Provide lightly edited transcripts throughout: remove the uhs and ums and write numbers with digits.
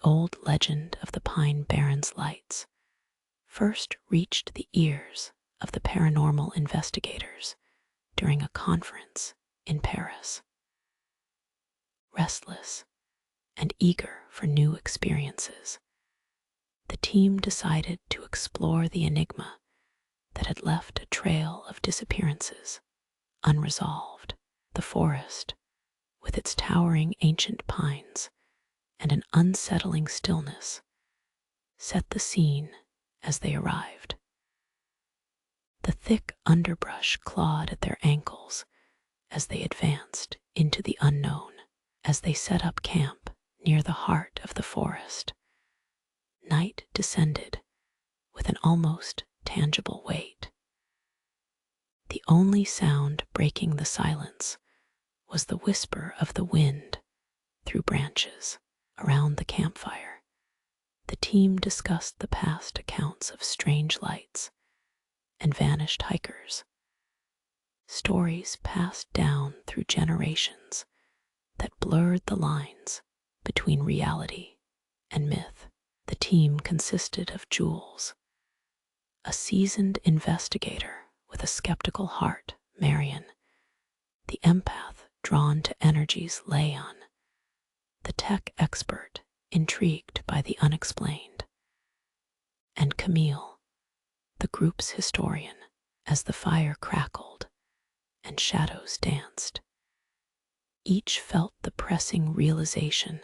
old legend of the Pine Barrens lights first reached the ears of the paranormal investigators during a conference in Paris. Restless and eager for new experiences, the team decided to explore the enigma that had left a trail of disappearances unresolved. The forest, with its towering ancient pines and an unsettling stillness, set the scene as they arrived. The thick underbrush clawed at their ankles as they advanced into the unknown. As they set up camp near the heart of the forest, night descended with an almost tangible weight. The only sound breaking the silence was the whisper of the wind through branches. Around the campfire, the team discussed the past accounts of strange lights and vanished hikers, stories passed down through generations that blurred the lines between reality and myth. The team consisted of Jules, a seasoned investigator with a skeptical heart, Marion, the empath drawn to energies, Leon, the tech expert intrigued by the unexplained, and Camille, the group's historian. As the fire crackled and shadows danced, each felt the pressing realization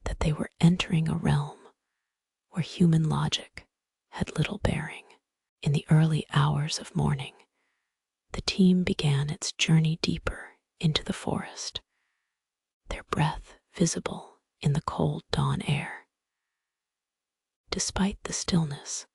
that they were entering a realm where human logic had little bearing. In the early hours of morning, the team began its journey deeper into the forest, their breath visible in the cold dawn air. Despite the stillness,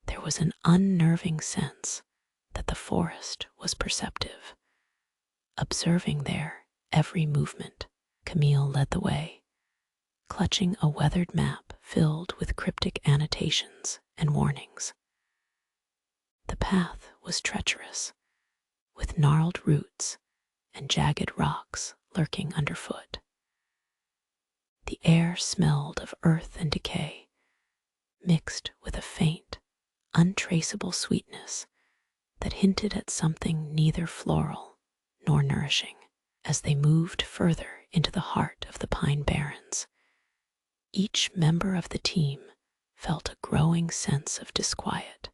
there was an unnerving sense that the forest was perceptive, observing their every movement. Camille led the way, clutching a weathered map filled with cryptic annotations and warnings. The path was treacherous, with gnarled roots and jagged rocks lurking underfoot. The air smelled of earth and decay, mixed with a faint, untraceable sweetness that hinted at something neither floral nor nourishing. As they moved further into the heart of the Pine Barrens, each member of the team felt a growing sense of disquiet,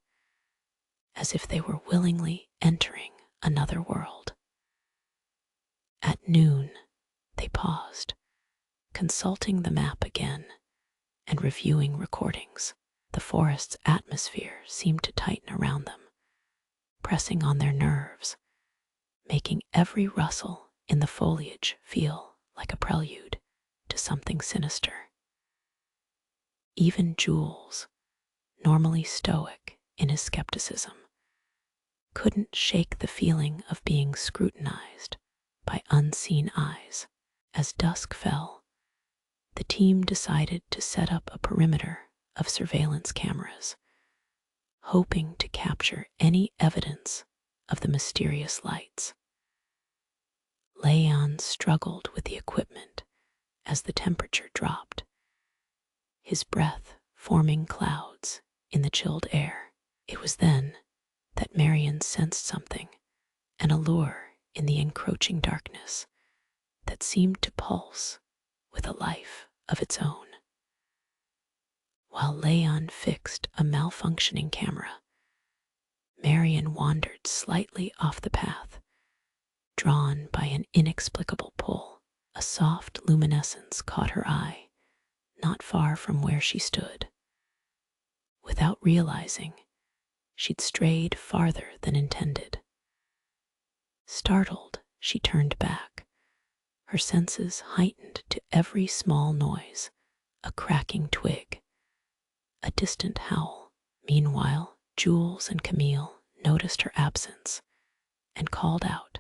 as if they were willingly entering another world. At noon, they paused, consulting the map again and reviewing recordings. The forest's atmosphere seemed to tighten around them, pressing on their nerves, making every rustle in the foliage feel like a prelude to something sinister. Even Jules, normally stoic in his skepticism, couldn't shake the feeling of being scrutinized by unseen eyes. As dusk fell, the team decided to set up a perimeter of surveillance cameras, hoping to capture any evidence of the mysterious lights. Leon struggled with the equipment as the temperature dropped, his breath forming clouds in the chilled air. It was then that Marion sensed something, an allure in the encroaching darkness that seemed to pulse with a life of its own. While Leon fixed a malfunctioning camera, Marion wandered slightly off the path, drawn by an inexplicable pull. A soft luminescence caught her eye, not far from where she stood. Without realizing, she'd strayed farther than intended. Startled, she turned back, her senses heightened to every small noise, a cracking twig, a distant howl. Meanwhile, Jules and Camille noticed her absence and called out,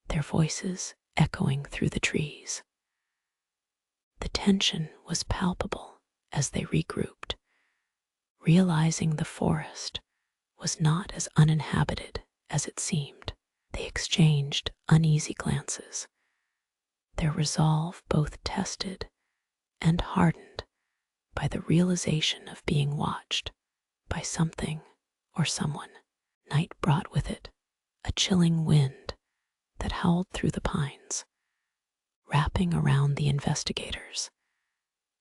their voices echoing through the trees. The tension was palpable as they regrouped, realizing the forest was not as uninhabited as it seemed. They exchanged uneasy glances, their resolve both tested and hardened by the realization of being watched by something or someone. Night brought with it a chilling wind that howled through the pines, wrapping around the investigators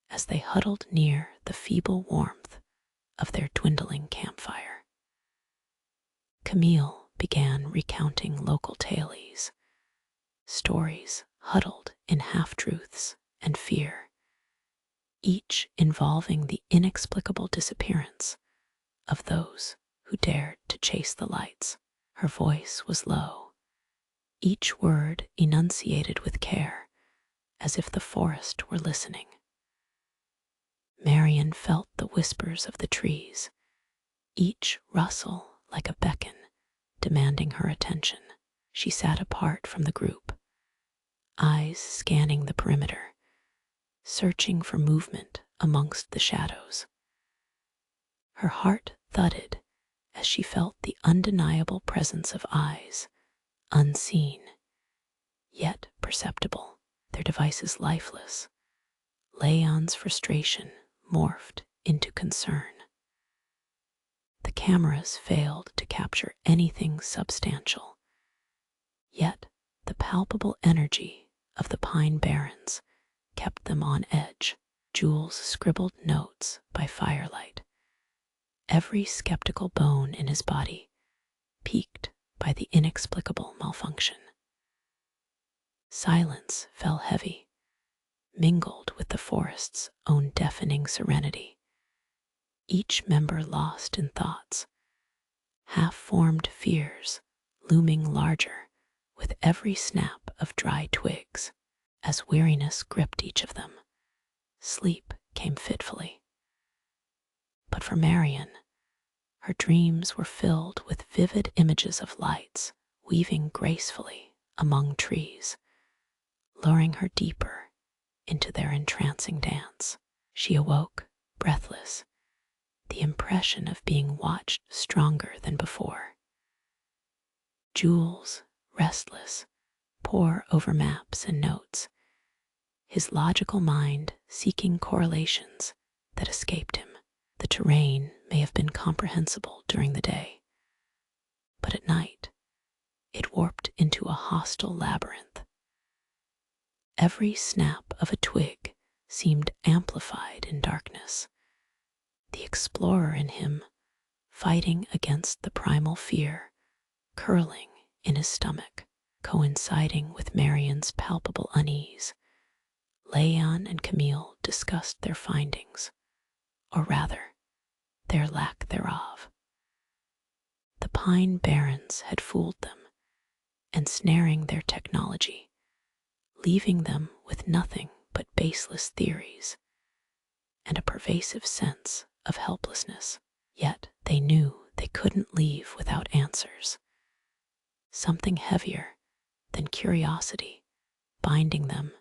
as they huddled near the feeble warmth of their dwindling campfire. Camille began recounting local tales, stories huddled in half-truths and fear, each involving the inexplicable disappearance of those who dared to chase the lights. Her voice was low, each word enunciated with care, as if the forest were listening. Marian felt the whispers of the trees, each rustle like a beacon demanding her attention. She sat apart from the group, eyes scanning the perimeter, searching for movement amongst the shadows. Her heart thudded as she felt the undeniable presence of eyes, unseen, yet perceptible, their devices lifeless. Leon's frustration morphed into concern. The cameras failed to capture anything substantial, yet the palpable energy of the Pine Barrens kept them on edge. Jules scribbled notes by firelight, every skeptical bone in his body piqued by the inexplicable malfunction. Silence fell heavy, mingled with the forest's own deafening serenity. Each member lost in thoughts, half-formed fears looming larger with every snap of dry twigs. As weariness gripped each of them, sleep came fitfully. But for Marian, her dreams were filled with vivid images of lights weaving gracefully among trees, luring her deeper into their entrancing dance. She awoke, breathless, the impression of being watched stronger than before. Jules, restless, pored over maps and notes, his logical mind seeking correlations that escaped him. The terrain may have been comprehensible during the day, but at night it warped into a hostile labyrinth. Every snap of a twig seemed amplified in darkness, the explorer in him fighting against the primal fear curling in his stomach. Coinciding with Marian's palpable unease, Leon and Camille discussed their findings, or rather, their lack thereof. The Pine Barrens had fooled them, ensnaring their technology, leaving them with nothing but baseless theories and a pervasive sense of helplessness. Yet they knew they couldn't leave without answers. Something heavier than curiosity binding them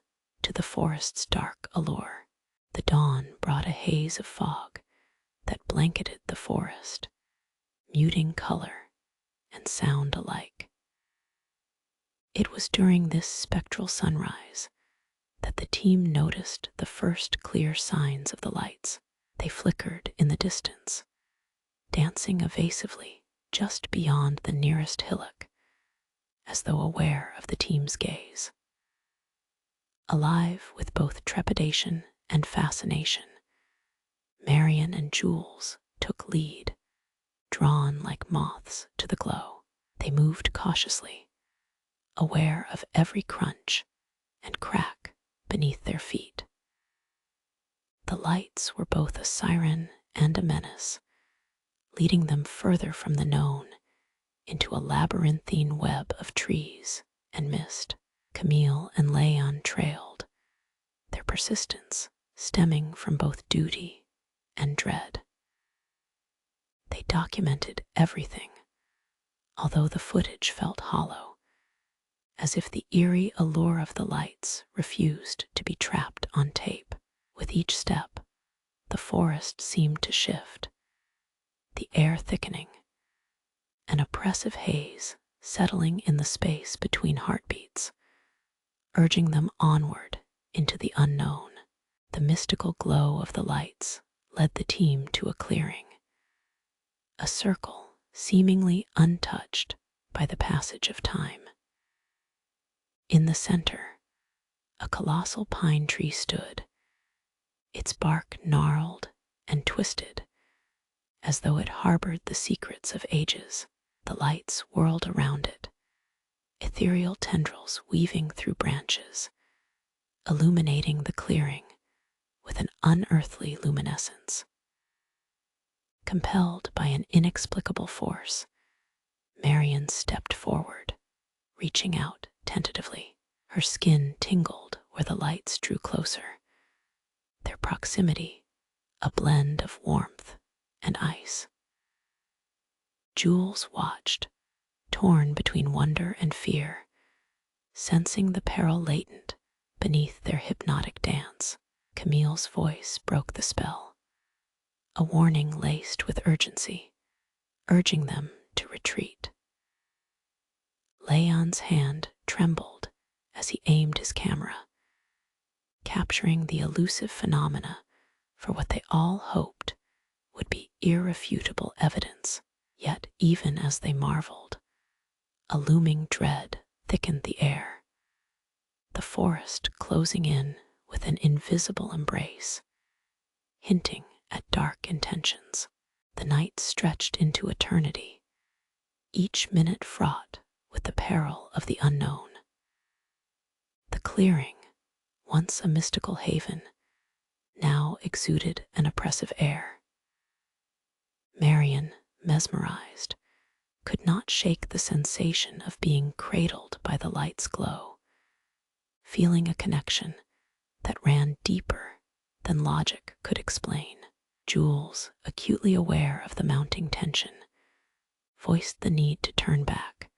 to the forest's dark allure. The dawn brought a haze of fog that blanketed the forest, muting color and sound alike. It was during this spectral sunrise that the team noticed the first clear signs of the lights. They flickered in the distance, dancing evasively just beyond the nearest hillock, as though aware of the team's gaze. Alive with both trepidation and fascination, Marian and Jules took lead, drawn like moths to the glow. They moved cautiously, aware of every crunch and crack beneath their feet. The lights were both a siren and a menace, leading them further from the known into a labyrinthine web of trees and mist. Camille and Leon trailed, their persistence stemming from both duty and dread. They documented everything, although the footage felt hollow, as if the eerie allure of the lights refused to be trapped on tape. With each step, the forest seemed to shift, the air thickening, an oppressive haze settling in the space between heartbeats, urging them onward into the unknown. The mystical glow of the lights led the team to a clearing, a circle seemingly untouched by the passage of time. In the center, a colossal pine tree stood, its bark gnarled and twisted, as though it harbored the secrets of ages. The lights whirled around it, ethereal tendrils weaving through branches, illuminating the clearing with an unearthly luminescence. Compelled by an inexplicable force, Marion stepped forward, reaching out tentatively. Her skin tingled where the lights drew closer, their proximity a blend of warmth and ice. Jules watched, torn between wonder and fear, sensing the peril latent beneath their hypnotic dance. Camille's voice broke the spell, a warning laced with urgency, urging them to retreat. Leon's hand trembled as he aimed his camera, capturing the elusive phenomena for what they all hoped would be irrefutable evidence. Yet even as they marveled, a looming dread thickened the air, the forest closing in with an invisible embrace, hinting at dark intentions. The night stretched into eternity, each minute fraught with the peril of the unknown. The clearing, once a mystical haven, now exuded an oppressive air. Marion, mesmerized, could not shake the sensation of being cradled by the light's glow, feeling a connection that ran deeper than logic could explain. Jules, acutely aware of the mounting tension, voiced the need to turn back,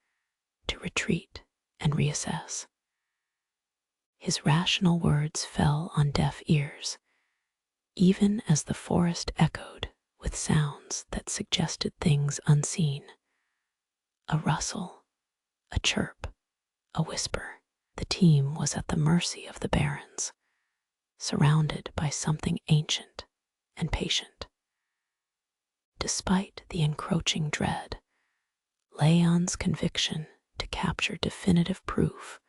to retreat and reassess. His rational words fell on deaf ears, even as the forest echoed with sounds that suggested things unseen. A rustle, a chirp, a whisper. The team was at the mercy of the barrens, surrounded by something ancient and patient. Despite the encroaching dread, Leon's conviction to capture definitive proof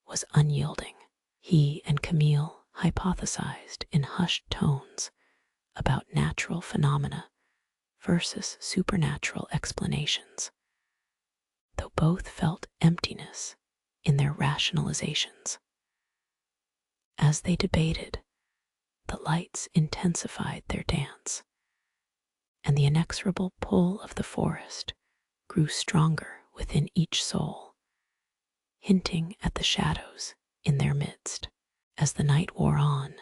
was unyielding. He and Camille hypothesized in hushed tones about natural phenomena versus supernatural explanations, though both felt emptiness in their rationalizations. As they debated, the lights intensified their dance, and the inexorable pull of the forest grew stronger within each soul, hinting at the shadows in their midst. As the night wore on,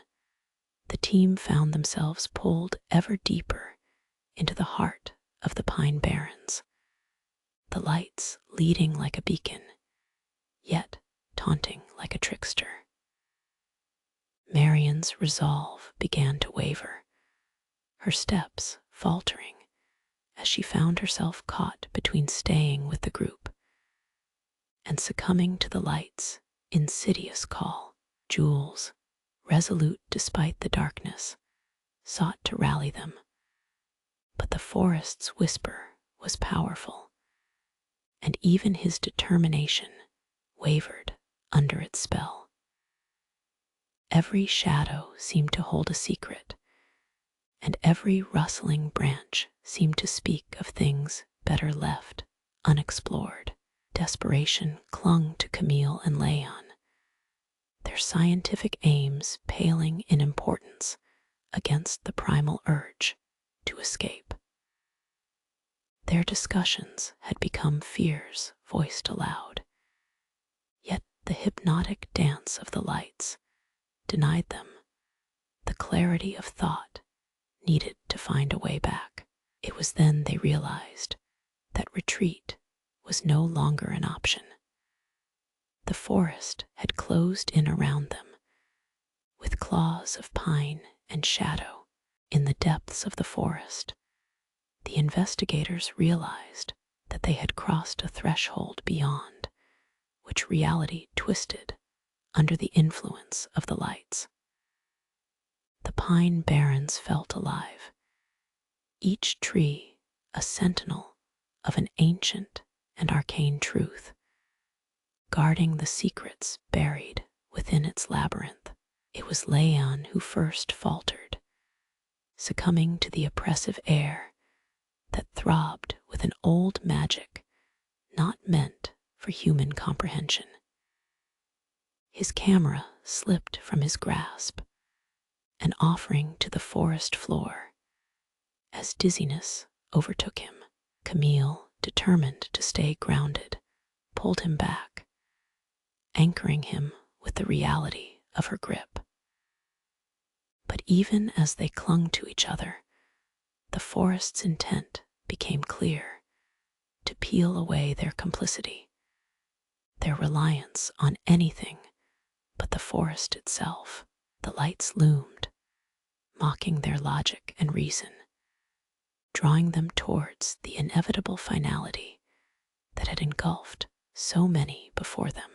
the team found themselves pulled ever deeper into the heart of the Pine Barrens, the lights leading like a beacon, yet taunting like a trickster. Marion's resolve began to waver, her steps faltering as she found herself caught between staying with the group and succumbing to the light's insidious call. Jules, resolute despite the darkness, sought to rally them, but the forest's whisper was powerful, and even his determination wavered under its spell. Every shadow seemed to hold a secret, and every rustling branch seemed to speak of things better left unexplored. Desperation clung to Camille and Leon, their scientific aims paling in importance against the primal urge to escape. Their discussions had become fears voiced aloud, yet the hypnotic dance of the lights denied them the clarity of thought needed to find a way back. It was then they realized that retreat was no longer an option. The forest had closed in around them, with claws of pine and shadow. In the depths of the forest, the investigators realized that they had crossed a threshold beyond which reality twisted under the influence of the lights. The Pine Barrens felt alive, each tree a sentinel of an ancient and arcane truth, guarding the secrets buried within its labyrinth. It was Leon who first faltered, succumbing to the oppressive air that throbbed with an old magic not meant for human comprehension. His camera slipped from his grasp, an offering to the forest floor, as dizziness overtook him. Camille, determined to stay grounded, pulled him back, anchoring him with the reality of her grip. But even as they clung to each other, the forest's intent became clear: to peel away their complicity, their reliance on anything but the forest itself. The lights loomed, mocking their logic and reason, drawing them towards the inevitable finality that had engulfed so many before them.